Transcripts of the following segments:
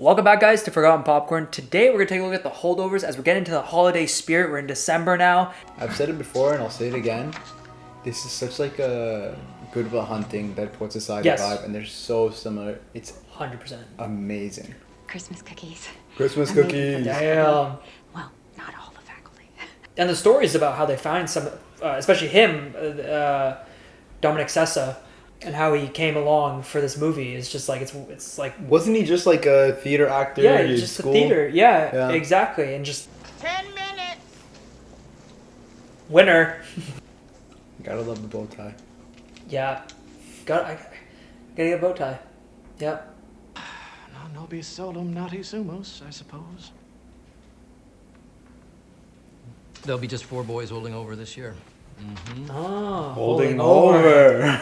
Welcome back, guys, to Forgotten Popcorn. Today we're going to take a look at the Holdovers as we're getting into the holiday spirit. We're in December now. I've said it before and I'll say it again. This is such like a Good Will Hunting that puts aside the vibe, and they're so similar. It's 100% amazing. Christmas cookies. Christmas cookies. Damn. Well, not all the faculty. And the stories about how they find some, especially him, Dominic Sessa, and how he came along for this movie is just like it's like. Wasn't he just like a theater actor? Yeah, just school? a theater. Yeah, exactly, and just 10 minutes. Winner. Gotta love the bow tie. Yeah, gotta get a bow tie. Yeah. Non nobis solum nati sumus, I suppose. There'll be just 4 boys holding over this year. Mm-hmm. Oh, holding over.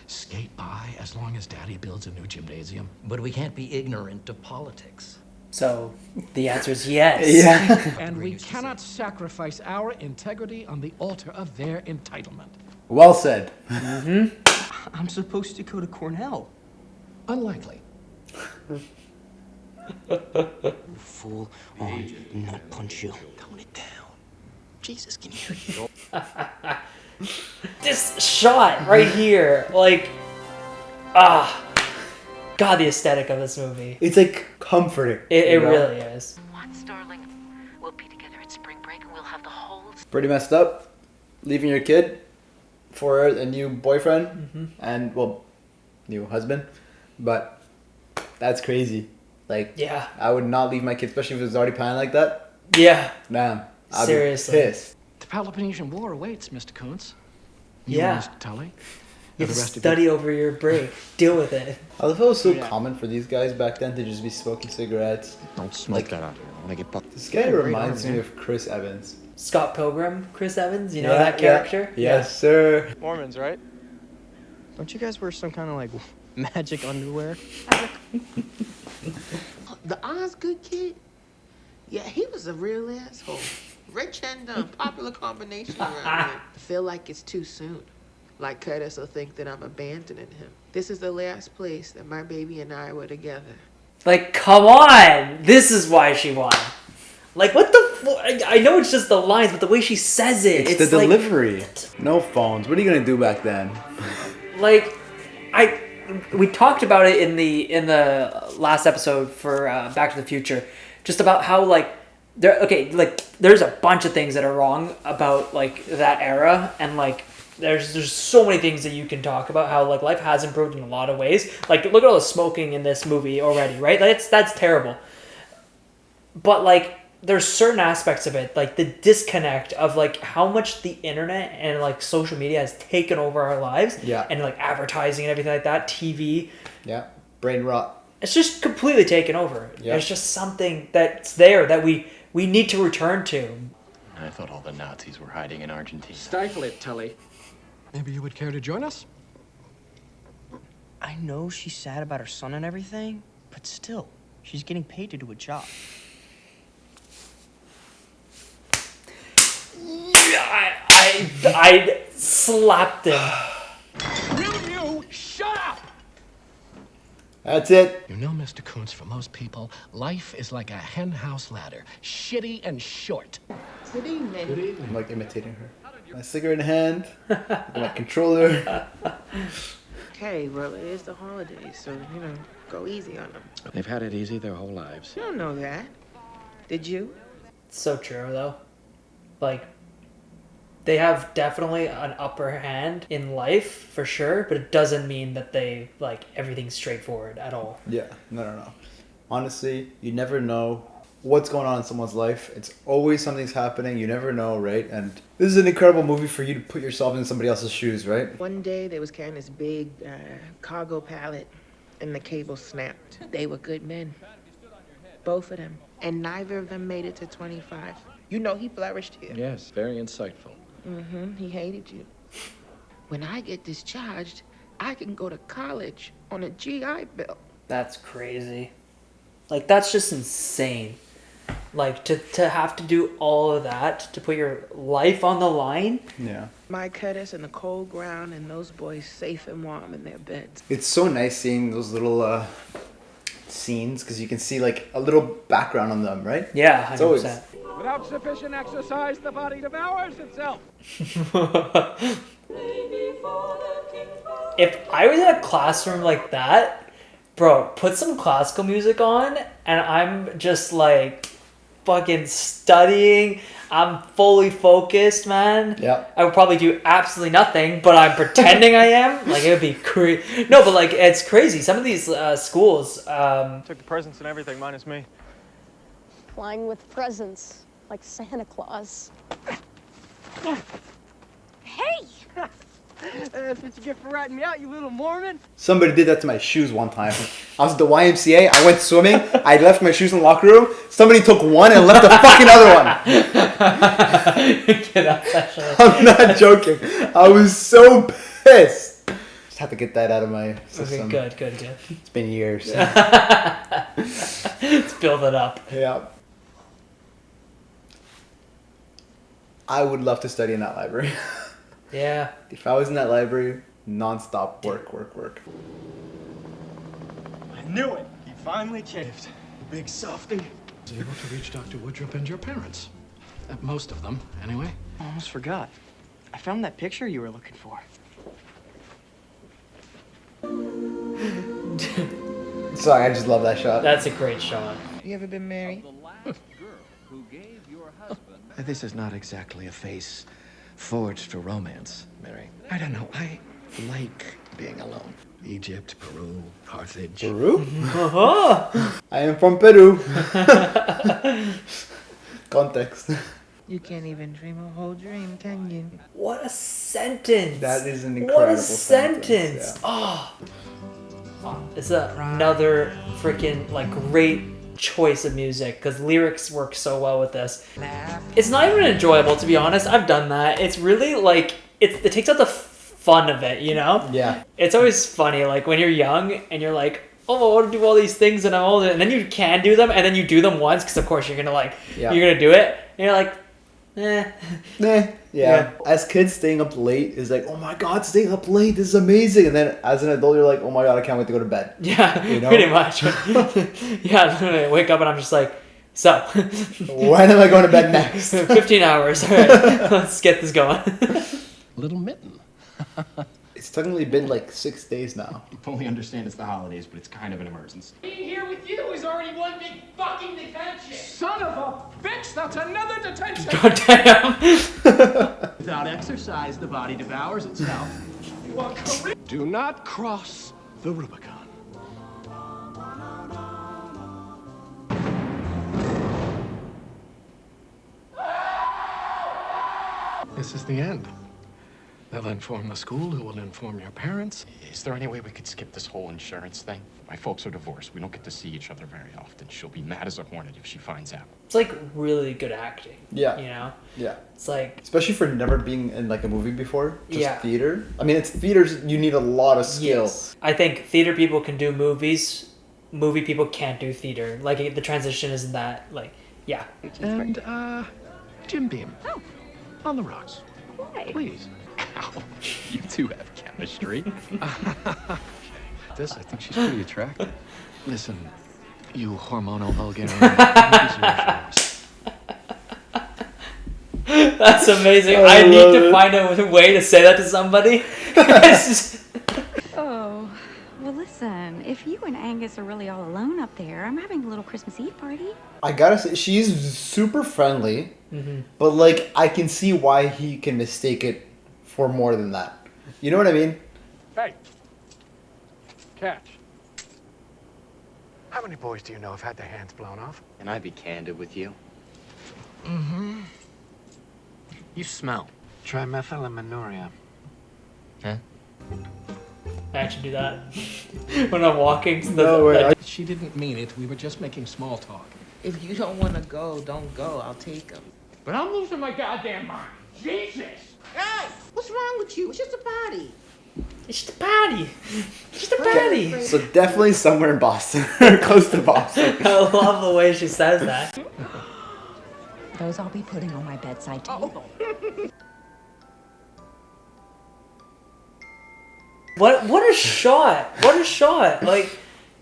Skate by as long as Daddy builds a new gymnasium. But we can't be ignorant of politics. So the answer is yes. Yeah. And we cannot sacrifice our integrity on the altar of their entitlement. Well said. Mm-hmm. I'm supposed to go to Cornell. Unlikely. Full on nut punch you. Tone it down. Jesus can hear you. This shot right here, like, God, the aesthetic of this movie. It's like comforting. It really is. Once, darling, we'll be together at spring break and we'll have the whole... Pretty messed up. Leaving your kid for a new boyfriend and, well, new husband. But that's crazy. Like, Yeah. I would not leave my kid, especially if it was already planned like that. Yeah. Damn. I'd Seriously. be pissed. The Peloponnesian War awaits, Mr. Kuntz. Yeah. Mr. Tully. You have the to rest of study over your break. Deal with it. I love how it was so common for these guys back then to just be smoking cigarettes. Don't smoke that out here. I want to get bucked. This guy reminds me of Chris Evans. Scott Pilgrim, Chris Evans, you know that character? Yes, sir. Mormons, right? Don't you guys wear some kind of like magic underwear? The Osgood kid? Yeah, he was a real asshole. Rich and popular combination around here. I feel like it's too soon. Like Curtis will think that I'm abandoning him. This is the last place that my baby and I were together. Like, come on! This is why she won. Like, what the I know it's just the lines, but the way she says it. It's the like, delivery. No phones. What are you going to do back then? Like, we talked about it in the last episode for Back to the Future, just about how like there's a bunch of things that are wrong about like that era, and like there's so many things that you can talk about how like life has improved in a lot of ways. Like look at all the smoking in this movie already, right? That's terrible. But like there's certain aspects of it, like the disconnect of like how much the internet and like social media has taken over our lives. Yeah. And like advertising and everything like that, TV. Yeah. Brain rot. It's just completely taken over. Yeah. There's just something that's there that we need to return to. I thought all the Nazis were hiding in Argentina. Stifle it, Tully. Maybe you would care to join us? I know she's sad about her son and everything, but still, she's getting paid to do a job. I slapped him. Will you shut up? That's it. You know, Mr. Kuntz, for most people, life is like a henhouse ladder. Shitty and short. Good evening. I'm like imitating her. My cigarette in hand. My controller. Okay, well, it is the holidays, so, go easy on them. They've had it easy their whole lives. You don't know that. Did you? So true though. Like they have definitely an upper hand in life for sure, but it doesn't mean that they like everything's straightforward at all. Yeah. No. Honestly, you never know what's going on in someone's life. It's always something's happening. You never know, right? And this is an incredible movie for you to put yourself in somebody else's shoes, right? One day, they was carrying this big cargo pallet, and the cable snapped. They were good men. Both of them. And neither of them made it to 25. You know he flourished here. Yes, very insightful. Mm-hmm. He hated you. When I get discharged, I can go to college on a GI Bill. That's crazy. Like that's just insane. Like to have to do all of that, to put your life on the line. Yeah. My Curtis in the cold ground and those boys safe and warm in their beds. It's so nice seeing those little scenes because you can see like a little background on them, right? Yeah, It's always 100%. Without sufficient exercise, the body devours itself. If I was in a classroom like that, bro, put some classical music on and I'm just like fucking studying. I'm fully focused, man. Yeah. I would probably do absolutely nothing, but I'm pretending I am. Like, it would be crazy. No, but like, it's crazy. Some of these schools. Took the presents and everything, minus me. Flying with presents, like Santa Claus. Hey! That's what you get for ratting me out, you little Mormon. Somebody did that to my shoes one time. I was at the YMCA. I went swimming. I left my shoes in the locker room. Somebody took one and left the fucking other one. Get out that shit. I'm not joking. I was so pissed. Just had to get that out of my system. Okay, good. It's been years. Let's build it up. Yeah. I would love to study in that library. Yeah. If I was in that library, non-stop work. I knew it. He finally caved. Big softy. Was able to reach Dr. Woodruff and your parents. Most of them, anyway. I almost forgot. I found that picture you were looking for. Sorry, I just love that shot. That's a great shot. You ever been married? This is not exactly a face forged for romance, Mary. I don't know. I like being alone. Egypt, Peru, Carthage. Peru? I am from Peru. Context. You can't even dream a whole dream, can you? What a sentence. That is an incredible What a sentence. Yeah. Oh. It's another freaking like great choice of music because lyrics work so well with this. It's not even enjoyable, to be honest. I've done that. It's really like it takes out the fun of it, you know? Yeah. It's always funny like when you're young and you're like, oh, I want to do all these things and I'm older, and then you can do them and then you do them once because of course you're gonna you're gonna do it and you're like, eh. Yeah. As kids, staying up late is like, oh my god, staying up late, this is amazing. And then as an adult, you're like, oh my god, I can't wait to go to bed. Yeah, you know? pretty much. Yeah, literally, I wake up and I'm just like, so. When am I going to bed next? 15 hours. All right, let's get this going. Little mitten. It's technically been like 6 days now. You fully understand it's the holidays, but it's kind of an emergency. Being here with you is already one big fucking detention. Son of a bitch, that's another detention. God damn. Without exercise, the body devours itself. You want career? Do not cross the Rubicon. This is the end. They'll inform the school, who will inform your parents. Is there any way we could skip this whole insurance thing? My folks are divorced. We don't get to see each other very often. She'll be mad as a hornet if she finds out. It's like really good acting. Yeah. You know? Yeah. It's like... Especially for never being in like a movie before. Just Yeah. theater. I mean, it's theaters, you need a lot of skill. Yes. I think theater people can do movies. Movie people can't do theater. Like, the transition isn't that, like, yeah. And, Jim Beam. Oh. On the rocks. Why? Please. Ow. You two have chemistry. This, I think she's pretty attractive. Listen, you hormonal Bulgarian. That's amazing. I need to find a way to say that to somebody. It's just... Oh, well, listen, if you and Angus are really all alone up there, I'm having a little Christmas Eve party. I gotta say, she's super friendly, but like, I can see why he can mistake it for more than that. You know what I mean? Hey. Catch. How many boys do you know have had their hands blown off? Can I be candid with you? Mm-hmm. You smell. Trimethylaminuria. Huh? I actually do that. When I'm walking. To the, No way. like, She didn't mean it. We were just making small talk. If you don't want to go, don't go. I'll take him. But I'm losing my goddamn mind. Jesus. Hey, what's wrong with you? It's just a party. it's just a party. Just a party. So definitely somewhere in Boston, or close to Boston. I love the way she says that. Those I'll be putting on my bedside table. What a shot. What a shot. Like,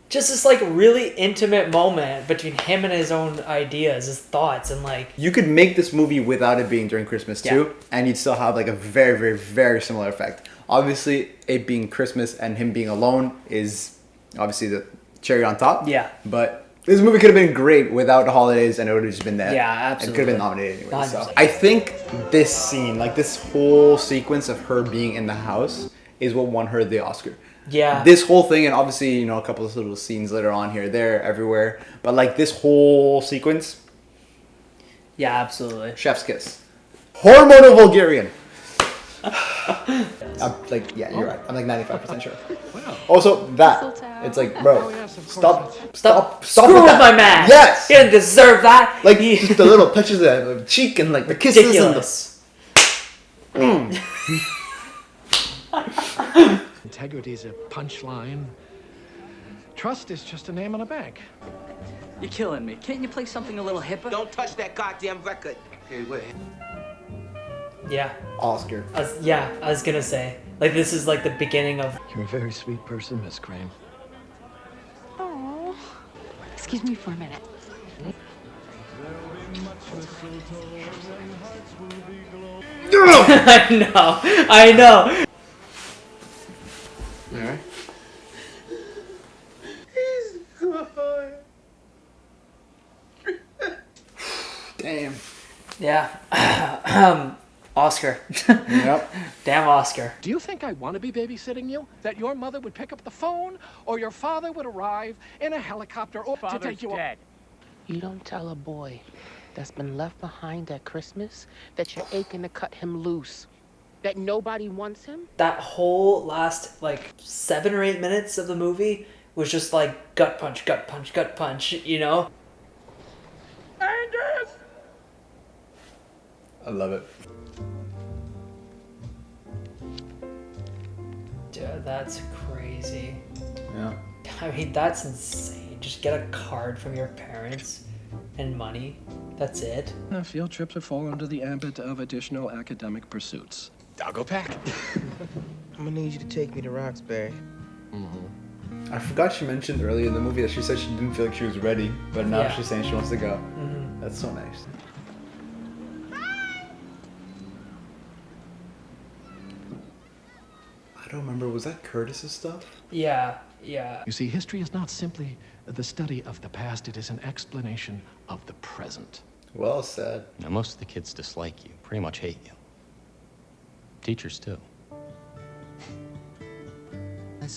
just this like really intimate moment between him and his own ideas, his thoughts, and like You could make this movie without it being during Christmas too, and you'd still have like a very, very, very similar effect. Obviously, it being Christmas and him being alone is obviously the cherry on top. Yeah. But this movie could have been great without the holidays, and it would have just been that. Yeah, absolutely. It could have been nominated anyway. So 100%. I think this scene, like this whole sequence of her being in the house, is what won her the Oscar. Yeah. This whole thing, and obviously, you know, a couple of little scenes later on here, there, everywhere, but like this whole sequence, yeah, absolutely. chef's kiss. Hormonal Vulgarian. I'm like, yeah, you're right. I'm like 95% sure. Also, that. It's like, bro, stop Screw with with that. my man. Yes. He didn't deserve that. Like, just the little touches of the cheek and like the kisses Ridiculous. and the... Integrity is a punchline. Trust is just a name on a bank. You're killing me. Can't you play something a little hipper? Don't touch that goddamn record. Okay, wait. Yeah. Oscar. I was gonna say, like, this is like the beginning of. You're a very sweet person, Miss Crane. Oh. Excuse me for a minute. I know. All right. Damn. Yeah. Oscar. Yep. Damn Oscar. Do you think I want to be babysitting you? That your mother would pick up the phone, or your father would arrive in a helicopter or to take you dead? You don't tell a boy that's been left behind at Christmas that you're aching to cut him loose. That nobody wants him? That whole last like 7 or 8 minutes of the movie was just like gut punch, gut punch, gut punch, you know? Angus! I love it. Dude, that's crazy. Yeah. I mean, that's insane. Just get a card from your parents and money. That's it. Field trips are fall under the ambit of additional academic pursuits. I'll go pack. I'm gonna need you to take me to Roxbury. I forgot she mentioned earlier in the movie that she said she didn't feel like she was ready, but now Yeah. she's saying she wants to go. That's so nice. I don't remember. Was that Curtis's stuff? Yeah. You see, history is not simply the study of the past, it is an explanation of the present. Well said. Now, most of the kids dislike you, pretty much hate you. Teachers, too.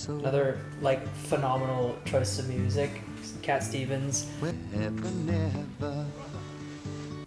Another like phenomenal choice of music. Cat Stevens.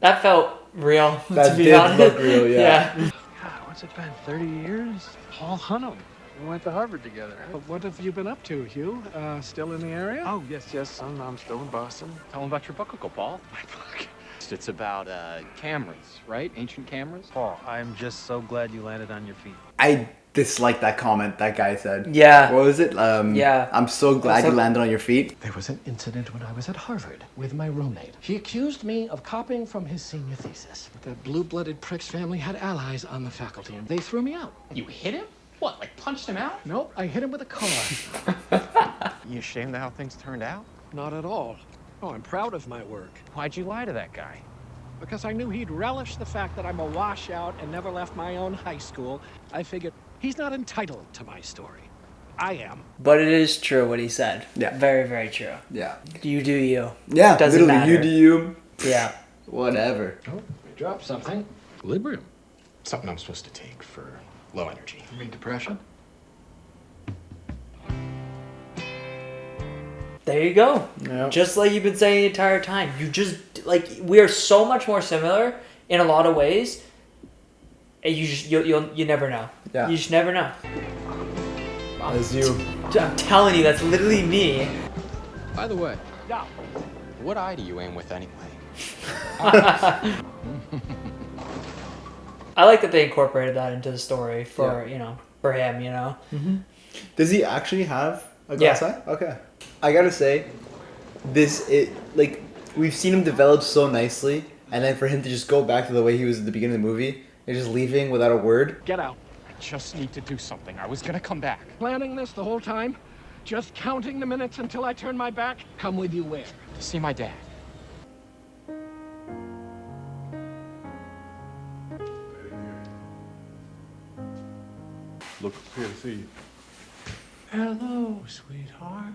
That felt real. That to be did honest. look real, yeah. God, what's it been, 30 years? Paul Hunham. We went to Harvard together. But what have you been up to, Hugh? Still in the area? Oh, yes. I'm still in Boston. Tell them about your book, Uncle Paul. My book? It's about cameras, right? Ancient cameras? Paul, I'm just so glad you landed on your feet. I dislike that comment that guy said. Yeah. What was it? Yeah. I'm so glad you landed on your feet. There was an incident when I was at Harvard with my roommate. He accused me of copying from his senior thesis. That blue-blooded prick's family had allies on the faculty, and they threw me out. You hit him? What, like punched him out? Nope, I hit him with a car. You ashamed of how things turned out? Not at all. Oh, I'm proud of my work. Why'd you lie to that guy? Because I knew he'd relish the fact that I'm a washout and never left my own high school. I figured he's not entitled to my story. I am. But it is true what he said. Yeah. Very, very true. Yeah. You do you. Yeah. Doesn't literally, matter. you do you. Yeah. Whatever. Oh, we dropped something. Equilibrium. Something I'm supposed to take for low energy. You mean depression? There you go. Yep. Just like you've been saying the entire time. You just, like, we are so much more similar in a lot of ways. And you never know. Yeah. You just never know. As you. I'm telling you, that's literally me. By the way, Yeah. what eye do you aim with anyway? I like that they incorporated that into the story for, for him, Does he actually have a glass eye? Okay. I gotta say, we've seen him develop so nicely, and then for him to just go back to the way he was at the beginning of the movie, and just leaving without a word. Get out. I just need to do something. I was gonna come back. Planning this the whole time? Just counting the minutes until I turn my back? Come with you where? To see my dad. Look here to see you. Hello, sweetheart.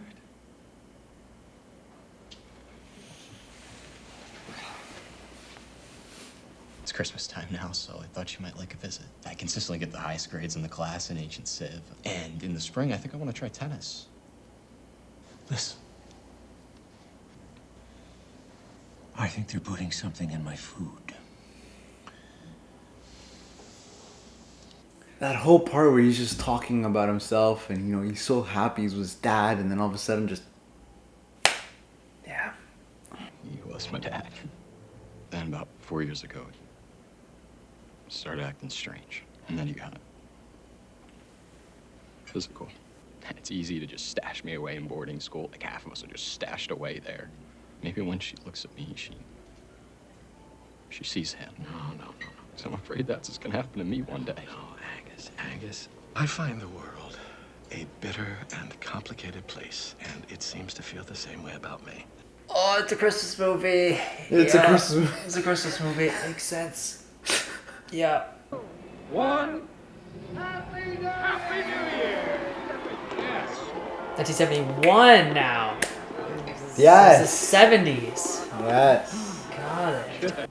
It's Christmas time now, so I thought you might like a visit. I consistently get the highest grades in the class in Ancient Civ. And in the spring, I think I want to try tennis. Listen. I think they're putting something in my food. That whole part where he's just talking about himself and, you know, he's so happy he's with his dad, and then all of a sudden just... Yeah. He was my dad. Then about 4 years ago, he started acting strange. And then he got physical. It's easy to just stash me away in boarding school. Like half of us are just stashed away there. Maybe when she looks at me, she sees him. No. So I'm afraid that's what's gonna happen to me one day. No, Angus. I find the world a bitter and complicated place, and it seems to feel the same way about me. Oh, it's a Christmas movie. It's a Christmas movie. It's a Christmas movie. It makes sense. Yeah. One. Happy New Year! Yes. 1971 now. Yes. It's the 70s. Yes. Got it.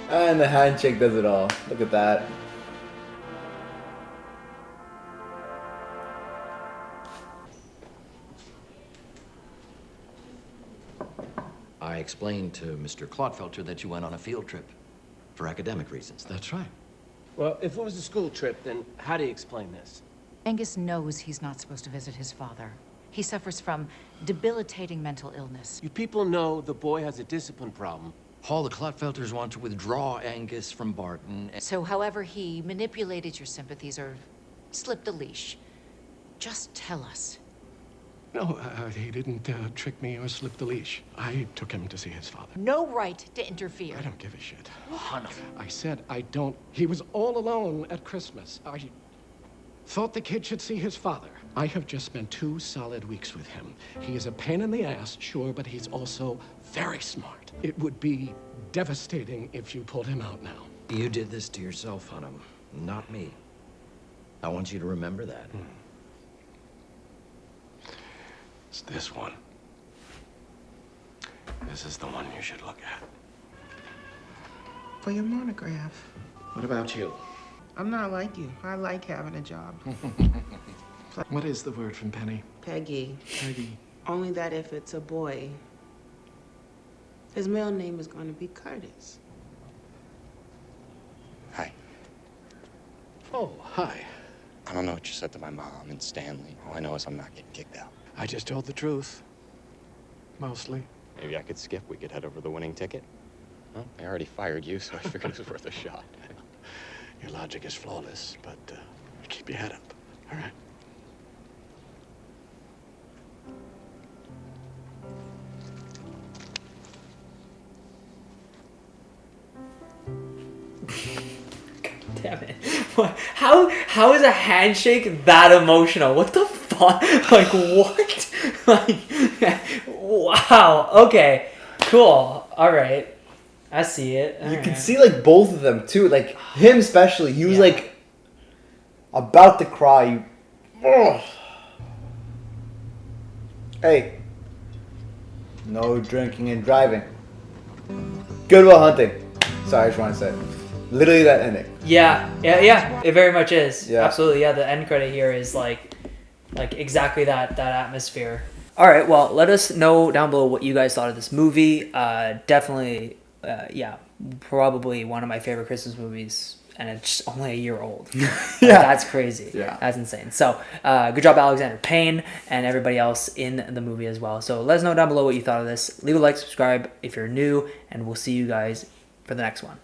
And the handshake does it all. Look at that. I explained to Mr. Clodfelter that you went on a field trip for academic reasons. That's right. Well, if it was a school trip, then how do you explain this? Angus knows he's not supposed to visit his father. He suffers from debilitating mental illness. You people know the boy has a discipline problem. Paul, the Clodfelters want to withdraw Angus from Barton. So however he manipulated your sympathies or slipped a leash, just tell us. No, he didn't trick me or slip the leash. I took him to see his father. No right to interfere. I don't give a shit. I said I don't. He was all alone at Christmas. I thought the kid should see his father. I have just spent 2 solid weeks with him. He is a pain in the ass, sure, but he's also very smart. It would be devastating if you pulled him out now. You did this to yourself, Hunham, not me. I want you to remember that. It's this one. This is the one you should look at. For your monograph. What about you? I'm not like you. I like having a job. What is the word from Penny? Peggy. Peggy. Only that if it's a boy, his middle name is going to be Curtis. Hi. Oh, hi. I don't know what you said to my mom and Stanley. All I know is I'm not getting kicked out. I just told the truth. Mostly. Maybe I could skip. We could head over the winning ticket. Well, I already fired you, so I figured it was worth a shot. Your logic is flawless, but keep your head up, all right? Damn it. What? How is a handshake that emotional? What the fuck? Like, what? Like, wow. Okay. Cool. All right. I see it. You can see, like, both of them, too. Like, him especially. He was, like, about to cry. Oh. Hey. No drinking and driving. Good Will Hunting. Sorry, I just want to say it. Literally that ending. Yeah. It very much is. Yeah. Absolutely. Yeah. The end credit here is like exactly that atmosphere. All right. Well, let us know down below what you guys thought of this movie. Definitely. Probably one of my favorite Christmas movies, and it's only a year old. Yeah. That's crazy. Yeah. That's insane. So, good job, Alexander Payne, and everybody else in the movie as well. So, let us know down below what you thought of this. Leave a like, subscribe if you're new, and we'll see you guys for the next one.